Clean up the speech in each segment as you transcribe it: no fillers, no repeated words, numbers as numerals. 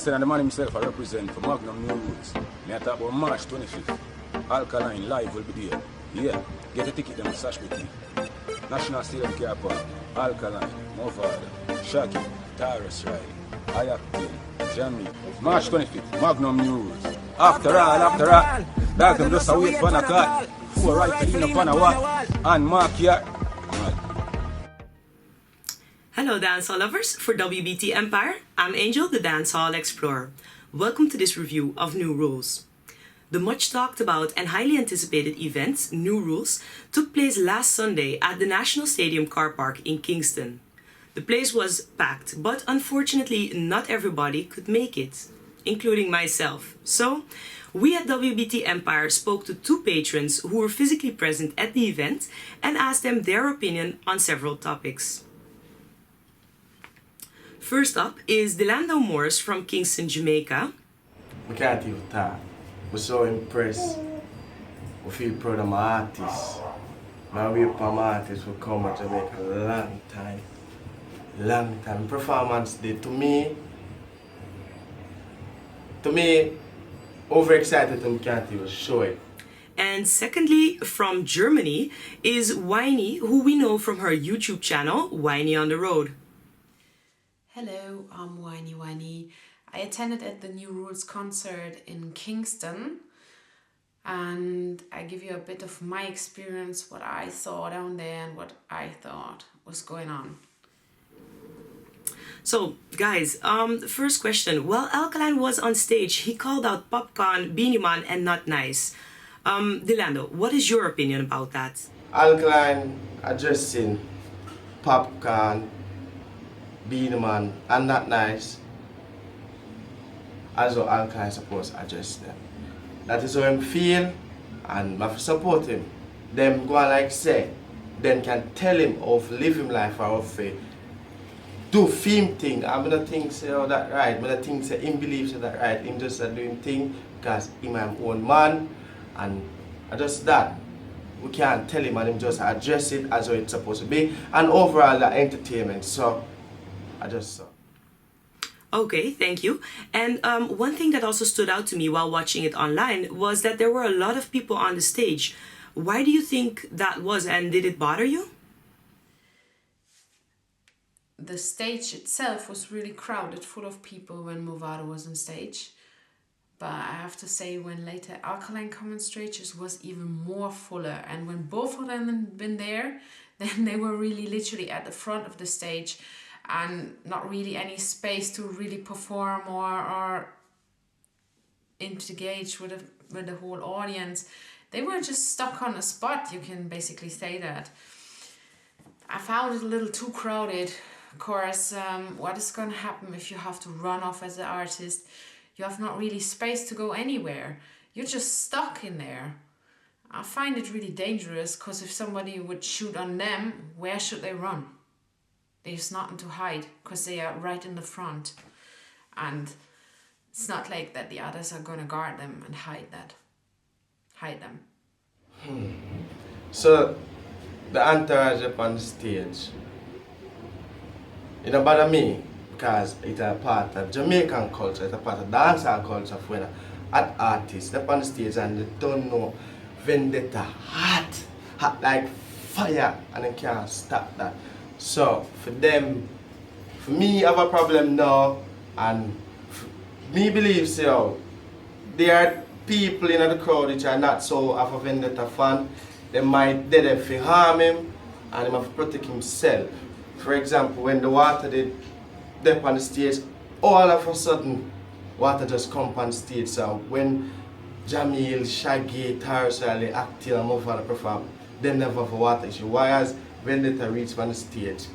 Kingston and the man himself I represent for Magnum New Rules. Me I talk about March 25th. Alkaline live will be there. Yeah, get a ticket and sash with me. National Stadium Car Park, Alkaline, Movada, Shaggy, Tyrus Riley, Ayaktin, Jamaican. March 25th, Magnum New Rules. After all, dog them just a wait for a call. 4 right to in a what? And mark here. Hello dancehall lovers, for WBT Empire, I'm Angel, the dancehall explorer. Welcome to this review of New Rules. The much talked about and highly anticipated event, New Rules, took place last Sunday at the National Stadium Car Park in Kingston. The place was packed, but unfortunately not everybody could make it, including myself. So, we at WBT Empire spoke to 2 patrons who were physically present at the event and asked them their opinion on several topics. First up is Delando Morris from Kingston, Jamaica. I can't even talk. I'm so impressed. I feel proud of my artists. My way for my artists will come to Jamaica a long time. Long time. Performance day to me, overexcited and can't even show it. And secondly, from Germany is Winey, who we know from her YouTube channel, Winey on the Road. Hello, I'm Winey. I attended at the New Rules concert in Kingston, and I give you a bit of my experience, what I saw down there and what I thought was going on. So, guys, first question. While Alkaline was on stage, he called out Popcorn, Beanie Man, and Not Nice. Delando, what is your opinion about that? Alkaline addressing Popcorn, Beanie Man, and Not Nice, as well Alkaline supposed to address them. That is how I feel, and I support him. Them go on like say, them can tell him how to live him life or how to do film thing. I'm not think say oh, that right, but I think say him believes that right. Him just doing thing because him my own man, and just that. We can't tell him and him just address it as how it's supposed to be, and overall the entertainment. So I just saw. Okay, thank you. And one thing that also stood out to me while watching it online was that there were a lot of people on the stage. Why do you think that was, and did it bother you? The stage itself was really crowded, full of people when Movado was on stage. But I have to say, when later Alkaline came on stage, it was even more fuller. And when both of them had been there, then they were really literally at the front of the stage, and not really any space to really perform or engage with the whole audience. They were just stuck on a spot, you can basically say that. I found it a little too crowded. Of course, what is going to happen if you have to run off as an artist? You have not really space to go anywhere. You're just stuck in there. I find it really dangerous, because if somebody would shoot on them, where should they run? There's nothing to hide, because they are right in the front. And it's not like that the others are going to guard them and hide them. So, the entourage up on the stage, it don't bother me, because it's a part of Jamaican culture, it's a part of dancehall culture when an artist up on the stage and they don't know vendetta, hot like fire, and they can't stop that. So, for me have a problem now, and me believe so, there are people in the crowd which are not so of a vendetta fan. They might dead if they harm him, and he have to protect himself. For example, when the water did dip on the stage, all of a sudden water just come on stage. So when Jamil, Shaggy, Tyrus Riley, Actil and Mufana perform, they never have a water issue. Whereas Vendetta reach on the stage,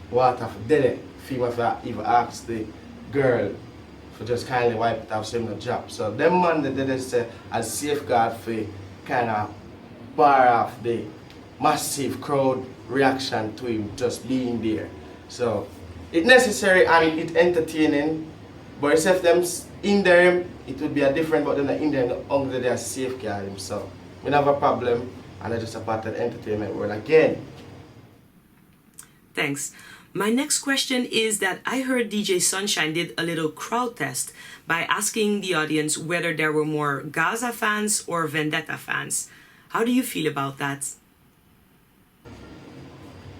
water for dead, female for even ask the girl for just kindly wipe it off, so him no drop. So them man that did say as safeguard for kind of bar off the massive crowd reaction to him just being there. So it's necessary and it's entertaining, but if them in there, it would be a different, but then in there, only they are safeguard him. So we have a problem, and I just a part of the entertainment world again. Thanks. My next question is that I heard DJ Sunshine did a little crowd test by asking the audience whether there were more Gaza fans or Vendetta fans. How do you feel about that?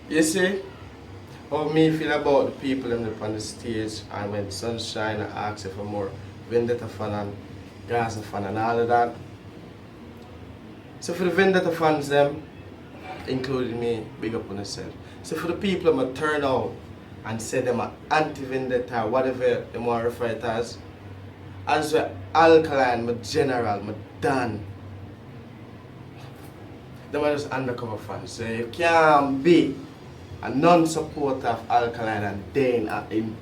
You see, how me feel about the people in on the stage, and when Sunshine asked for more Vendetta fan and Gaza fan and all of that. So for the Vendetta fans them, including me, big up on yourself. So for the people that turn out and say them are anti-Vendetta, whatever they want to refer it as well Alkaline, my general, my Dan. Them are just undercover fans. So you can't be a non-supporter of Alkaline and then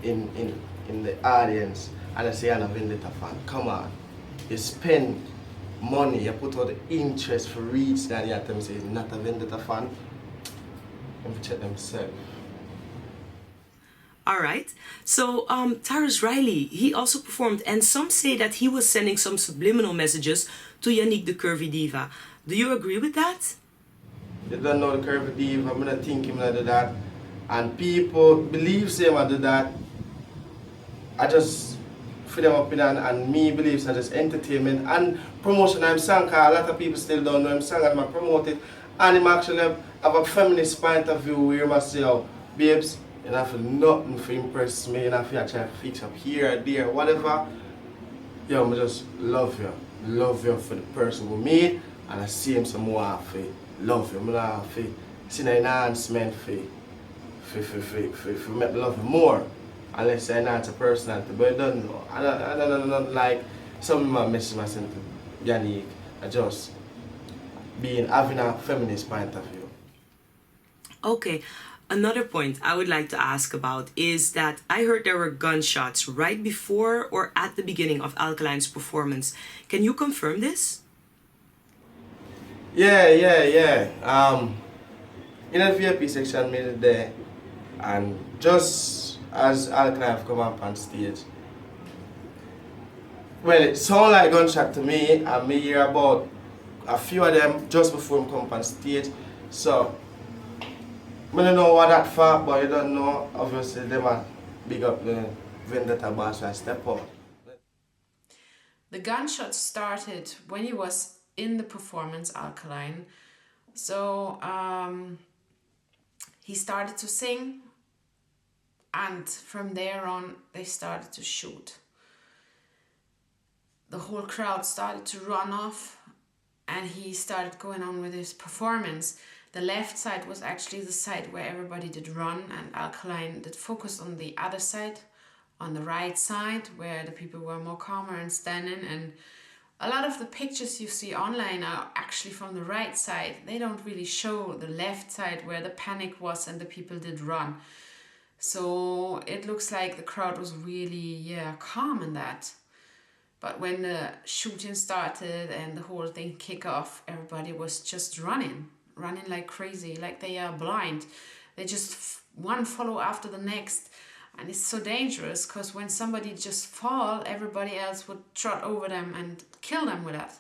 in the audience and I say I'm a Vendetta fan. Come on. You spend money, you put all the interest for reach that you have to say he's not a Vendetta fan. Let me check themselves. All right. So Tyrus Riley, he also performed, and some say that he was sending some subliminal messages to Yannick the Curvy Diva. Do you agree with that? They don't know the Curvy Diva, I'm not thinking him to do that. And people believe him to do that. I just for them opinion and me believes it's just entertainment and promotion. I'm saying a lot of people still don't know him song and I promote it. And him actually have a feminist point of view where you must say, oh, babes, you don't feel nothing for impress me, you don't feel try to fix up here, there, whatever. Yo, I just love you. Love you for the person we meet and I see him some more for love you. I have to see the enhancement for make me love you more. Unless I enhance a personality, but I don't know. I don't like some of my message myself to Yannick. I just having a feminist point of view. Okay. Another point I would like to ask about is that I heard there were gunshots right before or at the beginning of Alkaline's performance. Can you confirm this? Yeah. In the VIP section, me there, and just as Alkaline have come up on stage. Well, it sounded like gunshot to me, and me hear about a few of them just before him come up on stage. So, I don't know what that for, but you don't know, obviously, they might big up the Vendetta boss and step up. The gunshots started when he was in the performance, Alkaline. So, he started to sing. And from there on, they started to shoot. The whole crowd started to run off and he started going on with his performance. The left side was actually the side where everybody did run and Alkaline did focus on the other side, on the right side, where the people were more calmer and standing. And a lot of the pictures you see online are actually from the right side. They don't really show the left side where the panic was and the people did run. So it looks like the crowd was really, calm in that. But when the shooting started and the whole thing kicked off, everybody was just running like crazy, like they are blind. They just one follow after the next. And it's so dangerous because when somebody just fall, everybody else would trot over them and kill them with that.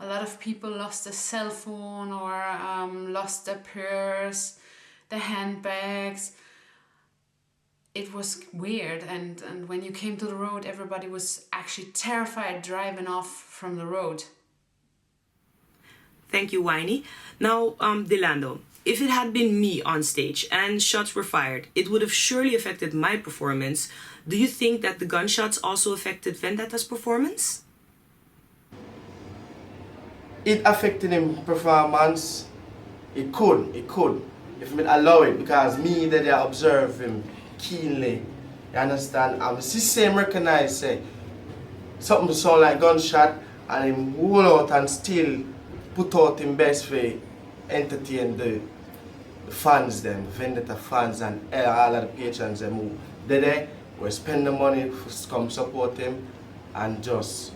A lot of people lost their cell phone or lost their purse, their handbags. It was weird, and when you came to the road, everybody was actually terrified driving off from the road. Thank you, Winey. Now, Delando, if it had been me on stage and shots were fired, it would have surely affected my performance. Do you think that the gunshots also affected Vendetta's performance? It affected him performance. It could. If me allow it, because me that I observe him keenly. You understand? And the system recognize say something sound like gunshot and him hold out and still put out him best for entertain the fans them, Vendetta fans and all of the patrons them who they there will spend the money to come support him and just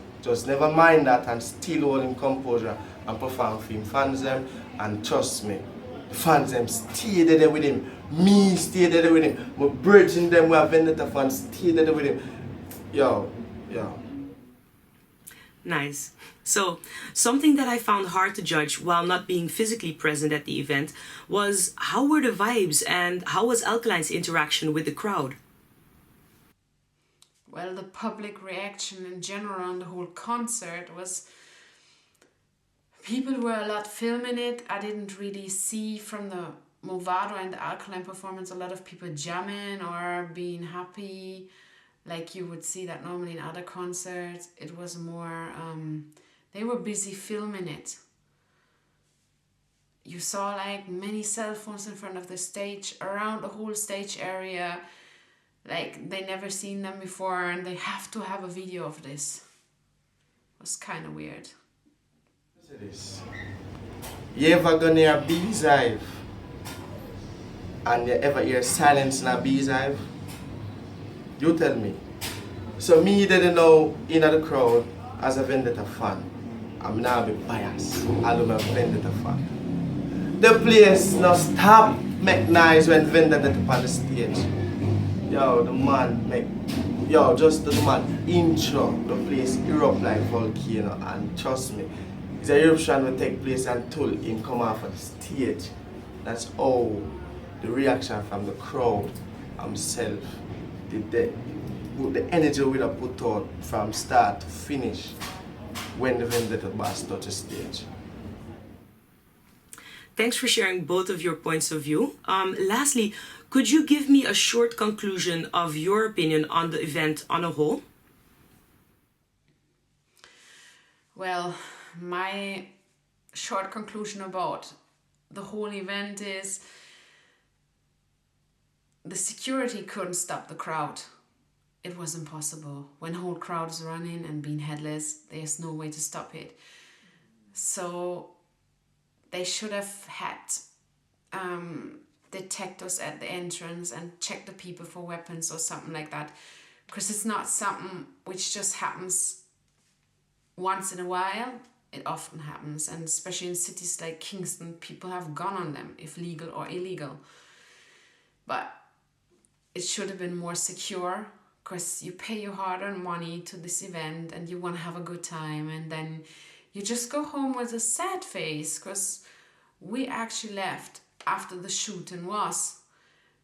never mind that and still hold him composure and perform for him fans them. And trust me, the fans them stay there with him. Me stay there with him. My bridge in them who are Vendetta fans stay there with him. Yo. Nice. So, something that I found hard to judge while not being physically present at the event was how were the vibes and how was Alkaline's interaction with the crowd? Well, the public reaction in general on the whole concert was people were a lot filming it. I didn't really see from the Movado and the Alkaline performance a lot of people jamming or being happy like you would see that normally in other concerts. It was more, they were busy filming it. You saw like many cell phones in front of the stage, around the whole stage area. Like they never seen them before and they have to have a video of this. It was kind of weird. You ever gonna hear a beehive and you ever hear silence in a beehive? You tell me. So me didn't know in the crowd as a Vendetta fan. I'm now a bit biased. I'm a Vendetta fan. The place no stop make noise when Vendetta on the stage. Yo, the man make, yo, just the man intro, the place erupt like volcano, and trust me, the eruption will take place until him come off of the stage. That's all the reaction from the crowd himself, the energy we have put out from start to finish when the Vendetta boss touch the stage. Thanks for sharing both of your points of view. Lastly, could you give me a short conclusion of your opinion on the event on a whole? Well, my short conclusion about the whole event is the security couldn't stop the crowd. It was impossible. When the whole crowd is running and being headless, there's no way to stop it. So they should have had detectors at the entrance and check the people for weapons or something like that, because it's not something which just happens once in a while. It often happens, and especially in cities like Kingston, people have gun on them, if legal or illegal. But it should have been more secure, because you pay your hard-earned money to this event and you want to have a good time, and then you just go home with a sad face, because we actually left after the shooting was,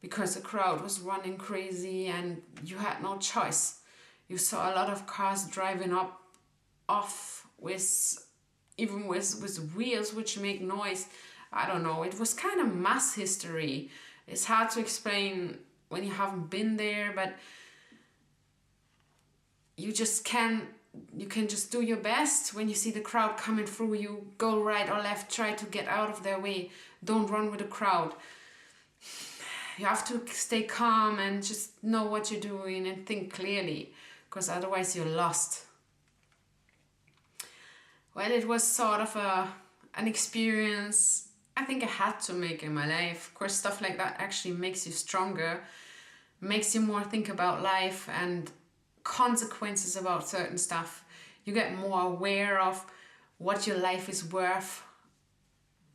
because the crowd was running crazy and you had no choice. You saw a lot of cars driving off with wheels which make noise. I don't know, it was kind of mass hystery. It's hard to explain when you haven't been there, but you can just do your best. When you see the crowd coming through, you go right or left, try to get out of their way. Don't run with the crowd. You have to stay calm and just know what you're doing and think clearly, because otherwise you're lost. Well, it was sort of an experience I think I had to make in my life. Of course, stuff like that actually makes you stronger, makes you more think about life and consequences about certain stuff. You get more aware of what your life is worth,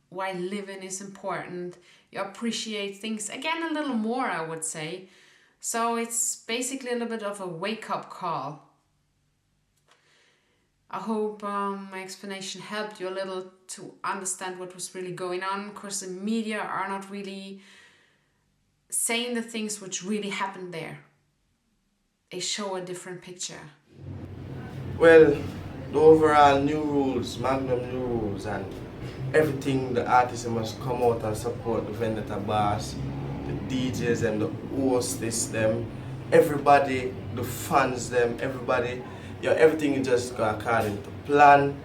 why living is important. You appreciate things again a little more, I would say. So it's basically a little bit of a wake-up call. I hope my explanation helped you a little to understand what was really going on, because the media are not really saying the things which really happened there. They show a different picture. Well, the overall new rules, Magnum new rules, and everything, the artists must come out and support the Vendetta boss, the DJs and the hostess them, everybody, the fans them, everybody. Yeah, everything just go according to plan.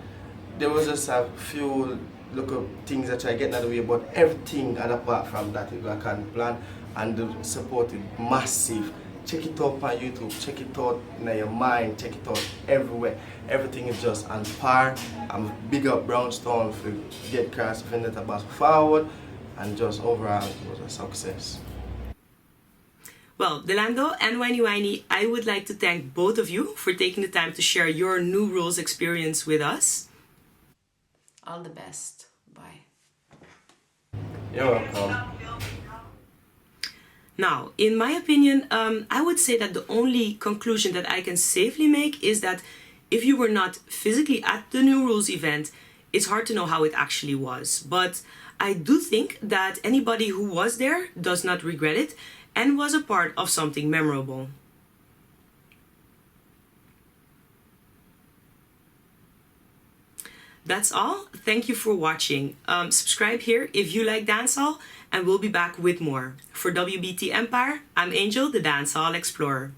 There was just a few little things that I get out of the way, but everything and apart from that, it go according to plan, and the support is massive. Check it out on YouTube, check it out in your mind, check it out everywhere. Everything is just on par. I'm big up Brownstone for get Cross Vendetta Boss forward, and just overall it was a success. Well, Delando and Winey, I would like to thank both of you for taking the time to share your New Rules experience with us. All the best. Bye. You're welcome. Now, in my opinion, I would say that the only conclusion that I can safely make is that If you were not physically at the New Rules event, it's hard to know how it actually was. But I do think that anybody who was there does not regret it and was a part of something memorable. That's all. Thank you for watching. Subscribe here if you like dancehall, and we'll be back with more. For WBT Empire, I'm Angel, the Dancehall Explorer.